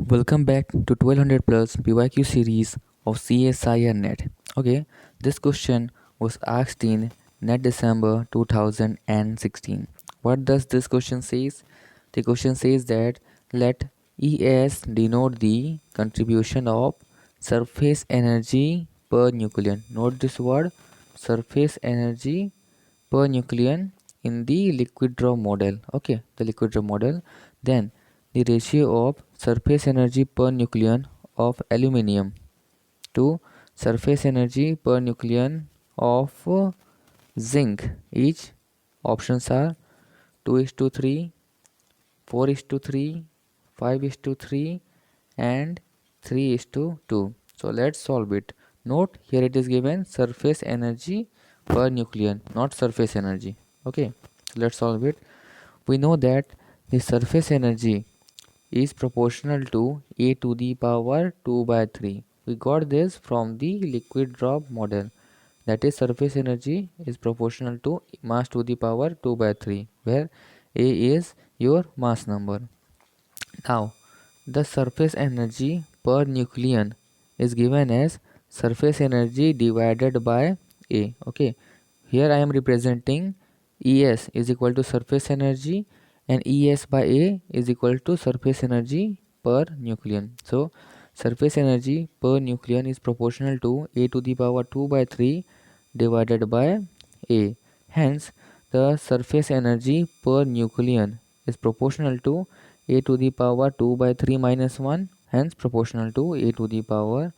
Welcome back to 1200 plus PYQ series of CSIR NET. Okay, this question was asked in NET December 2016. What does this question says? The question says that let ES denote the contribution of surface energy per nucleon. Note this word, surface energy per nucleon in the liquid draw model. Okay, the liquid draw model. Then the ratio of surface energy per nucleon of aluminium to surface energy per nucleon of zinc. Each options are 2 is to 3, 4 is to 3, 5 is to 3 and 3 is to 2. So let's solve it. Note here it is given surface energy per nucleon, not surface energy. Okay, so let's solve it. We know that the surface energy is proportional to a to the power 2 by 3. We got this from the liquid drop model, that is surface energy is proportional to mass to the power 2 by 3, where a is your mass number. Now the surface energy per nucleon is given as surface energy divided by a. Okay, here I am representing Es is equal to surface energy and Es by A is equal to surface energy per nucleon. So surface energy per nucleon is proportional to A to the power 2 by 3 divided by A. Hence the surface energy per nucleon is proportional to A to the power 2 by 3 minus 1, hence proportional to A to the power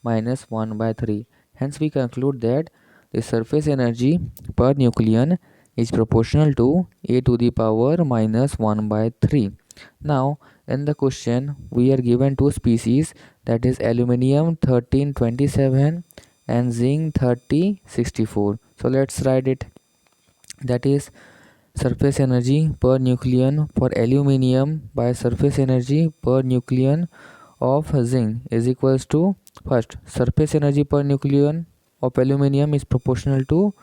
minus 1 by 3. Hence we conclude that the surface energy per nucleon is proportional to A to the power minus 1 by 3. Now in the question we are given two species, that is aluminium 1327 and zinc 3064. So let's write it. That is surface energy per nucleon for aluminium by surface energy per nucleon of zinc is equals to, first, surface energy per nucleon of aluminium is proportional to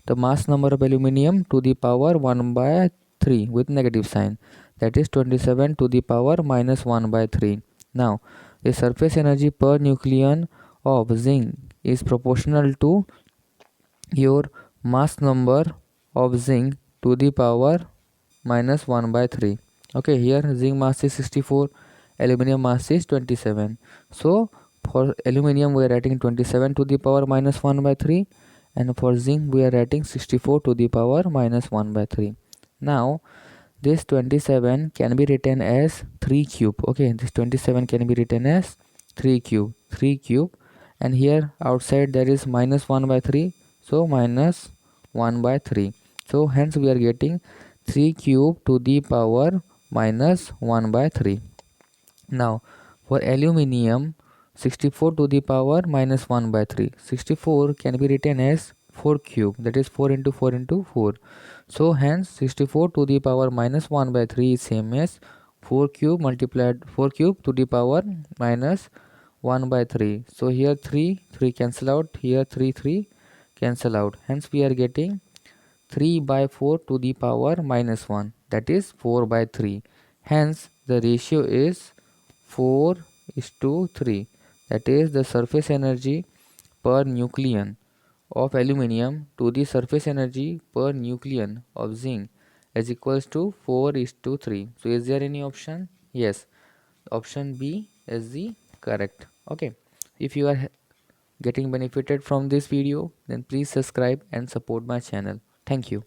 the mass number of aluminium to the power 1 by 3 with negative sign, that is 27 to the power minus 1 by 3. Now the surface energy per nucleon of zinc is proportional to your mass number of zinc to the power minus 1 by 3. Okay, here zinc mass is 64, aluminium mass is 27. So for aluminium we are writing 27 to the power minus 1 by 3, and for zinc we are writing 64 to the power minus 1 by 3. Now this 27 can be written as 3 cube. Okay, this 27 can be written as 3 cube, and here outside there is minus 1 by 3, so minus 1 by 3. So hence we are getting 3 cube to the power minus 1 by 3. Now for aluminium 64 to the power minus 1 by 3. 64 can be written as 4 cube, that is 4 into 4 into 4. So hence 64 to the power minus 1 by 3 is same as 4 cube multiplied 4 cube to the power minus 1 by 3. So here 3 cancel out, here 3 cancel out. Hence we are getting 3 by 4 to the power minus 1, that is 4 by 3. Hence the ratio is 4 is to 3, that is the surface energy per nucleon of aluminium to the surface energy per nucleon of zinc is equals to 4 is to 3. So is there any option? Yes, option B is the correct. Okay, if you are getting benefited from this video, then please subscribe and support my channel. Thank you.